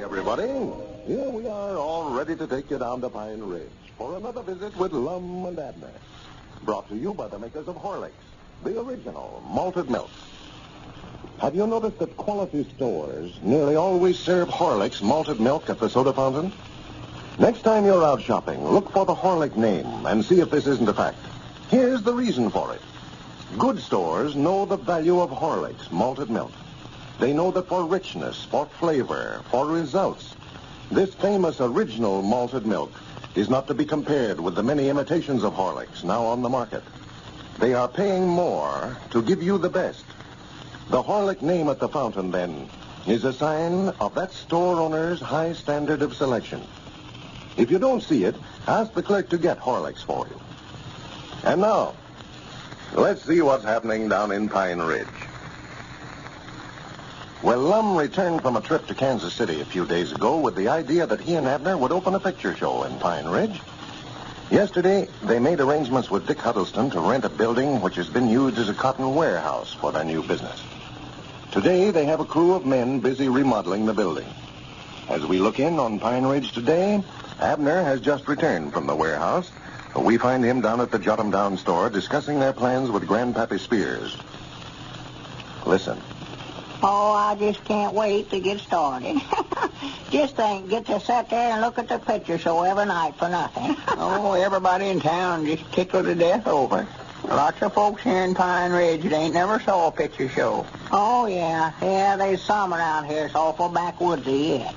everybody. Here we are, all ready to take you down to Pine Ridge for another visit with Lum and Abner. Brought to you by the makers of Horlicks, the original malted milk. Have you noticed that quality stores nearly always serve Horlicks malted milk at the soda fountain? Next time you're out shopping, look for the Horlick name and see if this isn't a fact. Here's the reason for it. Good stores know the value of Horlicks malted milk. They know that for richness, for flavor, for results, this famous original malted milk is not to be compared with the many imitations of Horlicks now on the market. They are paying more to give you the best. The Horlick name at the fountain, then, is a sign of that store owner's high standard of selection. If you don't see it, ask the clerk to get Horlicks for you. And now, let's see what's happening down in Pine Ridge. Well, Lum returned from a trip to Kansas City a few days ago with the idea that he and Abner would open a picture show in Pine Ridge. Yesterday, they made arrangements with Dick Huddleston to rent a building which has been used as a cotton warehouse for their new business. Today, they have a crew of men busy remodeling the building. As we look in on Pine Ridge today, Abner has just returned from the warehouse. We find him down at the Jot'em Down store discussing their plans with Grandpappy Spears. Listen. Oh, I just can't wait to get started. Just think, get to sit there and look at the picture show every night for nothing. Oh, everybody in town just tickled to death over it. Lots of folks here in Pine Ridge that ain't never saw a picture show. Oh, yeah. Yeah, there's some around here that's awful backwoodsy yet.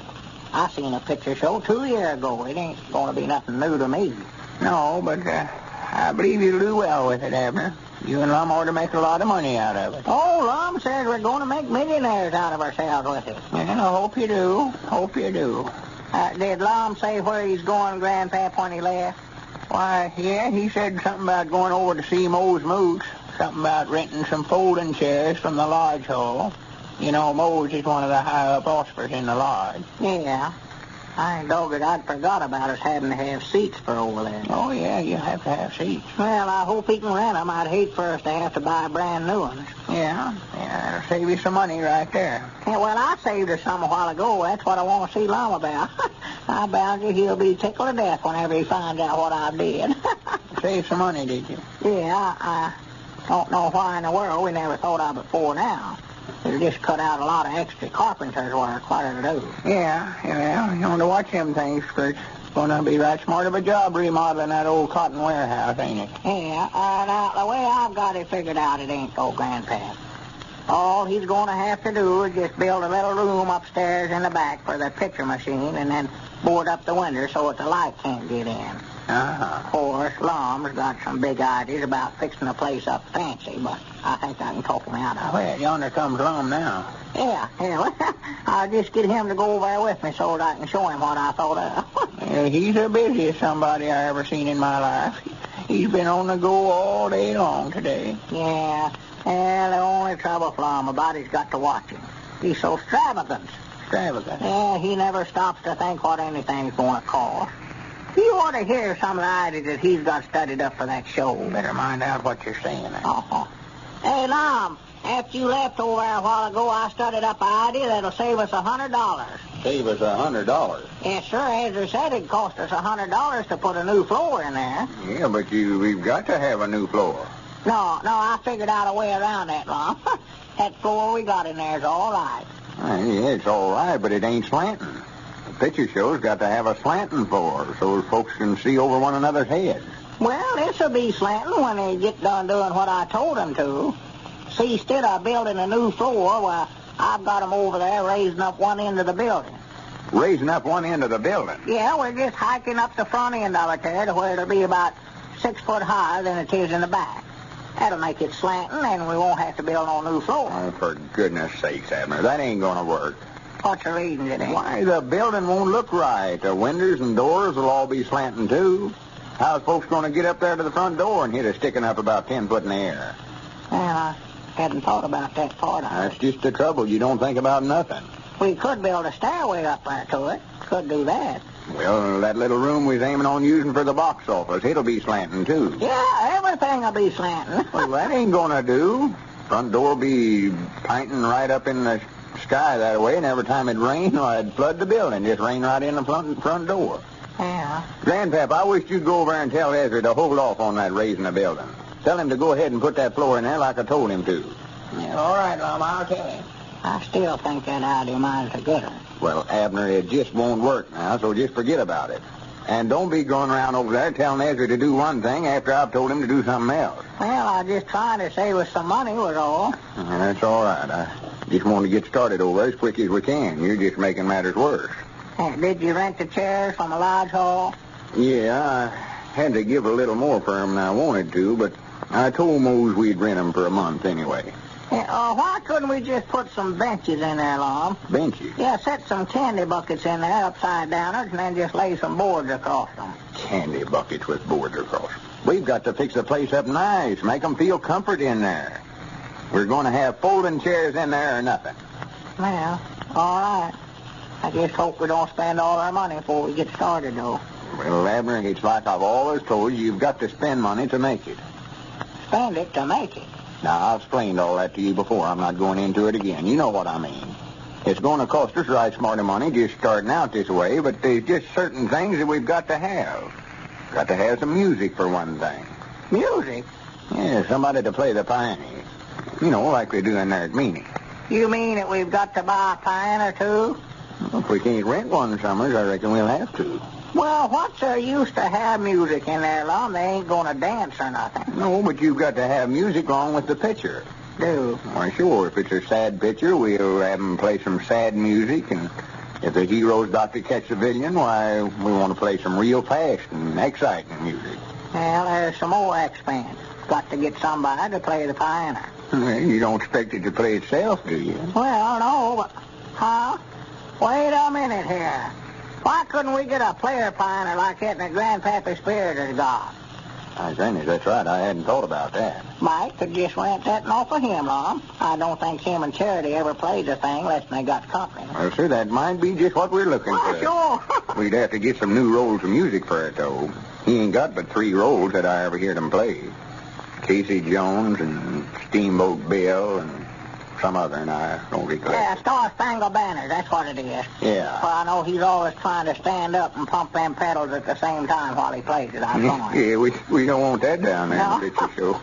I seen a picture show 2 years ago. It ain't going to be nothing new to me. No, but I believe you'll do well with it, Abner. You and Lum ought to make a lot of money out of it. Oh, Lum says we're going to make millionaires out of ourselves with it. Yeah, I hope you do. Hope you do. Did Lum say where he's going, Grandpap, when he left? Why, yeah, he said something about going over to see Moe's Moose. Something about renting some folding chairs from the lodge hall. You know, Moe's is one of the high-up ospreys in the lodge. Yeah. I dogged I'd forgot about us having to have seats for over there. Oh, yeah, you have to have seats. Well, I hope he can rent them. I'd hate for us to have to buy brand new ones. Yeah, that'll save you some money right there. Yeah, well, I saved her some a while ago. That's what I want to see Lum about. I bound you he'll be tickled to death whenever he finds out what I did. Save some money, did you? Yeah, I don't know why in the world we never thought of it before now. It'll just cut out a lot of extra carpenter's work. What it'll do. Yeah. You want to watch them things, Kurt. It's going to be right smart of a job remodeling that old cotton warehouse, ain't it? Yeah, now, the way I've got it figured out, it ain't so, Grandpa. All he's going to have to do is just build a little room upstairs in the back for the picture machine and then board up the windows so that the light can't get in. Uh-huh. Of course, Lum's got some big ideas about fixing the place up fancy, but I think I can talk him out of it. Well, yonder comes Lum now. Yeah. I'll just get him to go over there with me so that I can show him what I thought of. Yeah, he's the busiest somebody I ever seen in my life. He's been on the go all day long today. Yeah. And the only trouble for Lum about he's got to watch him. He's so extravagant. Extravagant? Yeah, he never stops to think what anything's going to cost. You ought to hear some of the ideas that he's got studied up for that show. Better mind out what you're saying. Uh-huh. Hey, Lum, after you left over there a while ago, I studied up an idea that'll save us $100. Save us $100? Yes, sir. As I said, it cost us $100 to put a new floor in there. Yeah, but we've got to have a new floor. No, I figured out a way around that, Lum. That floor we got in there is all right. Yeah, it's all right, but it ain't slanting. The picture show's got to have a slanting floor so folks can see over one another's heads. Well, this'll be slanting when they get done doing what I told them to. See, instead of building a new floor, well, I've got them over there raising up one end of the building. Raising up one end of the building? Yeah, we're just hiking up the front end of it there to where it'll be about 6 foot higher than it is in the back. That'll make it slanting, and we won't have to build no new floor. Oh, for goodness sakes, Abner, that ain't going to work. What's the reason it ain't? Why, the building won't look right. The windows and doors will all be slanting, too. How's folks going to get up there to the front door and hit it sticking up about 10 foot in the air? Well, I hadn't thought about that part of it. That's just the trouble. You don't think about nothing. We could build a stairway up there to it. Could do that. Well, that little room we was aiming on using for the box office, it'll be slanting, too. Yeah, everything will be slanting. Well, that ain't going to do. Front door will be pinting right up in the sky that way, and every time it rained, it'd flood the building. Just rain right in the front door. Yeah. Grandpap, I wish you'd go over and tell Ezra to hold off on that raising the building. Tell him to go ahead and put that floor in there like I told him to. Yeah, all right, Lum, I'll tell him. I still think that idea of mine's a good one. Well, Abner, it just won't work now, so just forget about it. And don't be going around over there telling Ezra to do one thing after I've told him to do something else. Well, I was just trying to save us some money was all. That's all right. I just want to get started over as quick as we can. You're just making matters worse. Did you rent the chairs from the lodge hall? Yeah, I had to give a little more for them than I wanted to, but I told Mose we'd rent them for a month anyway. Why couldn't we just put some benches in there, Lum? Benches? Yeah, set some candy buckets in there, upside downers, and then just lay some boards across them. Candy buckets with boards across. We've got to fix the place up nice, make them feel comfort in there. We're going to have folding chairs in there or nothing. Well, all right. I just hope we don't spend all our money before we get started, though. Well, Abner, it's like I've always told you, you've got to spend money to make it. Spend it to make it? Now, I've explained all that to you before. I'm not going into it again. You know what I mean. It's going to cost us right smart of money just starting out this way, but there's just certain things that we've got to have. Got to have some music for one thing. Music? Yeah, somebody to play the piano. You know, like they do in there at Meany. You mean that we've got to buy a piano, too? Well, if we can't rent one summers, I reckon we'll have to. Well, what's there use to have music in there, Lum? They ain't going to dance or nothing. No, but you've got to have music along with the picture. Do? Why, sure. If it's a sad picture, we'll have them play some sad music, and if the hero's got to catch the villain, why, we want to play some real fast and exciting music. Well, there's some more expense. Got to get somebody to play the piano. Well, you don't expect it to play itself, do you? Well, no, but... Huh? Wait a minute here. Why couldn't we get a player piano like that in the Grandpappy Spirit has got? Granny, that's right. I hadn't thought about that. Mike could just rent that off of him, Lum. I don't think him and Charity ever played the thing unless they got company. Well, sir, that might be just what we're looking for. Sure. We'd have to get some new rolls of music for it, though. He ain't got but 3 rolls that I ever heard him play. Casey Jones and Steamboat Bill and some other, and I don't recollect. Yeah, Star Spangled Banner, that's what it is. Yeah. Well, I know he's always trying to stand up and pump them pedals at the same time while he plays it. I saw him. Yeah, we don't want that down there in the picture show.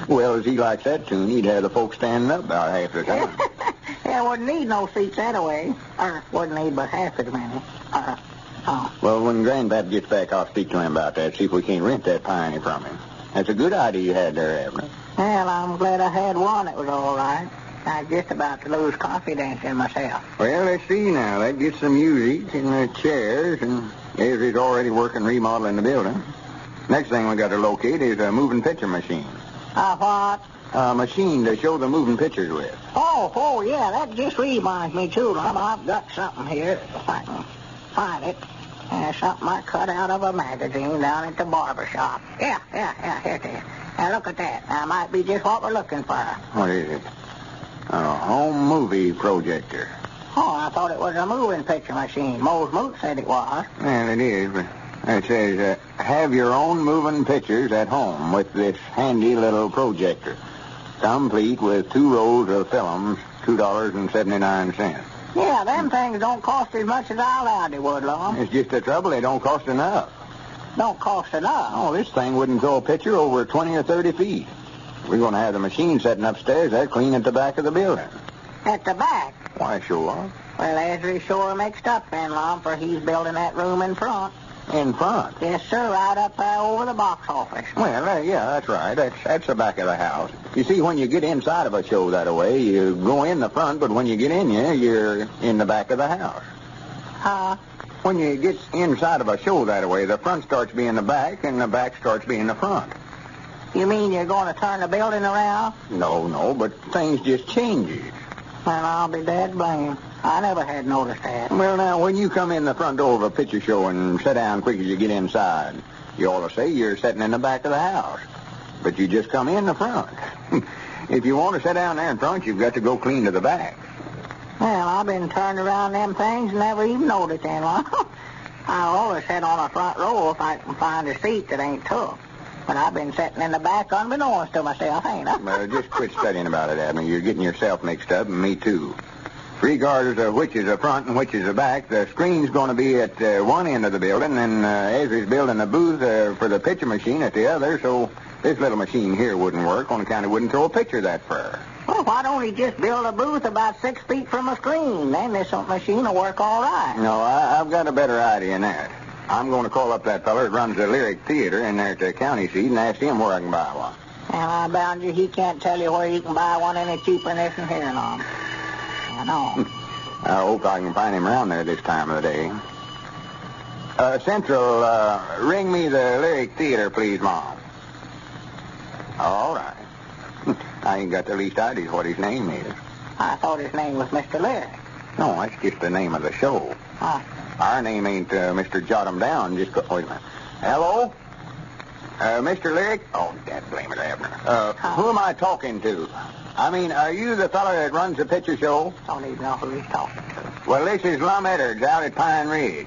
Well, as he likes that tune, he'd have the folks standing up about half the time. Yeah, wouldn't need no seats anyway. Wouldn't need but half as many. Well, when Grandpap gets back, I'll speak to him about that, see if we can't rent that pioneer from him. That's a good idea you had there, Abner. Well, I'm glad I had one that was all right. I was just about to lose confidence in myself. Well, let's see now. That gets some music and the chairs, and Ezra's already working remodeling the building. Next thing we got to locate is a moving picture machine. What? A machine to show the moving pictures with. Oh, yeah, that just reminds me, too, Lum. I've got something here, if I can find it. Something I cut out of a magazine down at the barber shop. Yeah, here it is. Now, look at that. That might be just what we're looking for. What is it? A home movie projector. Oh, I thought it was a moving picture machine. Mose Moot said it was. Well, it is, but it says, have your own moving pictures at home with this handy little projector. Complete with 2 rolls of films, $2.79. Yeah, them things don't cost as much as I allowed they would, Lum. It's just the trouble, they don't cost enough. Don't cost enough? Oh, this thing wouldn't throw a picture over 20 or 30 feet. We're going to have the machine sitting upstairs there clean at the back of the building. At the back? Why, sure. Well, Ezra's sure mixed up then, Lum, for he's building that room in front. In front? Yes, sir, right up there over the box office. Well, yeah, that's right. That's the back of the house. You see, when you get inside of a show that way, you go in the front, but when you get in here, you're in the back of the house. When you get inside of a show that way, the front starts being the back, and the back starts being the front. You mean you're going to turn the building around? No, but things just changes. Well, I'll be dead blamed. I never had noticed that. Well, now, when you come in the front door of a picture show and sit down quick as you get inside, you ought to say you're sitting in the back of the house. But you just come in the front. If you want to sit down there in front, you've got to go clean to the back. Well, I've been turned around them things and never even noticed them. I always sit on a front row if I can find a seat that ain't tough. But I've been sitting in the back unbeknownst to myself, ain't I? Well, just quit studying about it, Abner. You're getting yourself mixed up, and me too. Regardless of which is the front and which is the back, the screen's going to be at one end of the building, and Ezra's building a booth for the picture machine at the other, so this little machine here wouldn't work on account it wouldn't throw a picture that far. Well, why don't he just build a booth about 6 feet from a screen? Then this machine will work all right. No, I've got a better idea than that. I'm going to call up that feller that runs the Lyric Theater in there at the county seat and ask him where I can buy one. And I bound you he can't tell you where you can buy one any cheaper than this in here, Lum. I know. I hope I can find him around there this time of the day. Central, ring me the Lyric Theater, please, Mom. All right. I ain't got the least idea what his name is. I thought his name was Mr. Lyric. No, that's just the name of the show. Huh? Our name ain't Mr. Jot'em Down. Just wait a minute. Hello? Mr. Lyric? Oh, dad blame it, Abner. Who am I talking to? I mean, are you the fellow that runs the picture show? Don't even know who he's talking to. Well, this is Lum Edwards out at Pine Ridge.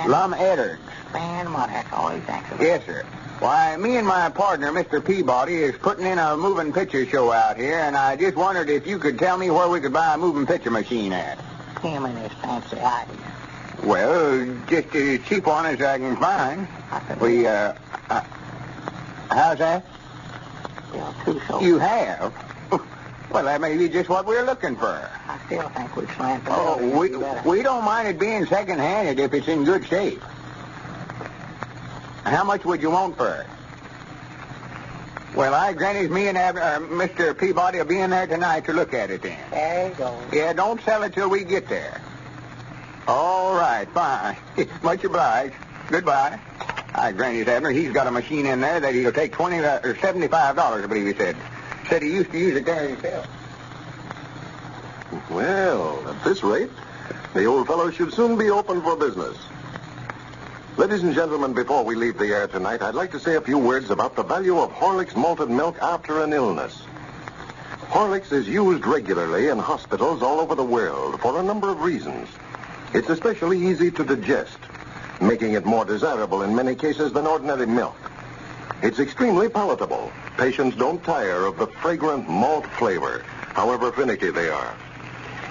Lum Edwards. Man, what? That's all he thinks of. Yes, sir. Why, me and my partner, Mr. Peabody, is putting in a moving picture show out here, and I just wondered if you could tell me where we could buy a moving picture machine at. Him and his fancy idea. Well, just as cheap one as I can find. How's that? Still too short. You have? Well, that may be just what we're looking for. I still think we'd slant the Oh, we don't mind it being second-handed if it's in good shape. How much would you want for it? Well, I grant me and Mr. Peabody will be in there tonight to look at it then. There you go. Yeah, don't sell it till we get there. All right, fine. Much obliged. Goodbye. I grant you, Abner, he's got a machine in there that he'll take $20 or $75, I believe he said. Said he used to use it there himself. Well, at this rate, the old fellow should soon be open for business. Ladies and gentlemen, before we leave the air tonight, I'd like to say a few words about the value of Horlick's malted milk after an illness. Horlicks is used regularly in hospitals all over the world for a number of reasons. It's especially easy to digest, making it more desirable in many cases than ordinary milk. It's extremely palatable. Patients don't tire of the fragrant malt flavor, however finicky they are.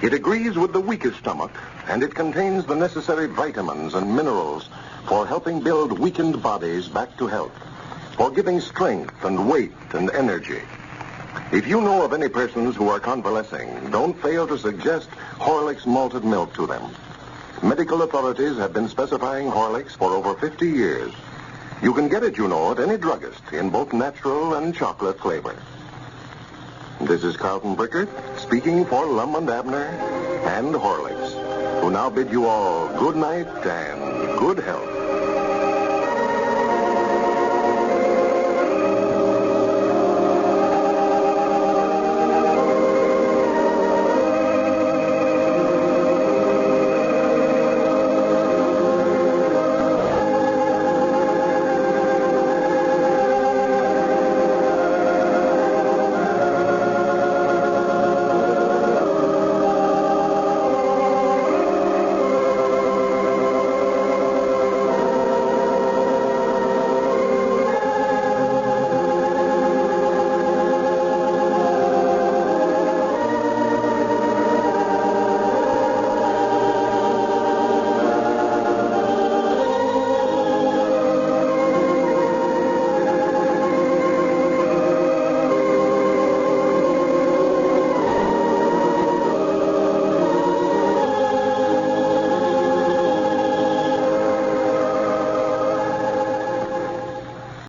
It agrees with the weakest stomach, and it contains the necessary vitamins and minerals for helping build weakened bodies back to health, for giving strength and weight and energy. If you know of any persons who are convalescing, don't fail to suggest Horlick's malted milk to them. Medical authorities have been specifying Horlicks for over 50 years. You can get it, you know, at any druggist in both natural and chocolate flavor. This is Carlton Brickert speaking for Lum and Abner and Horlicks, who now bid you all good night and good health.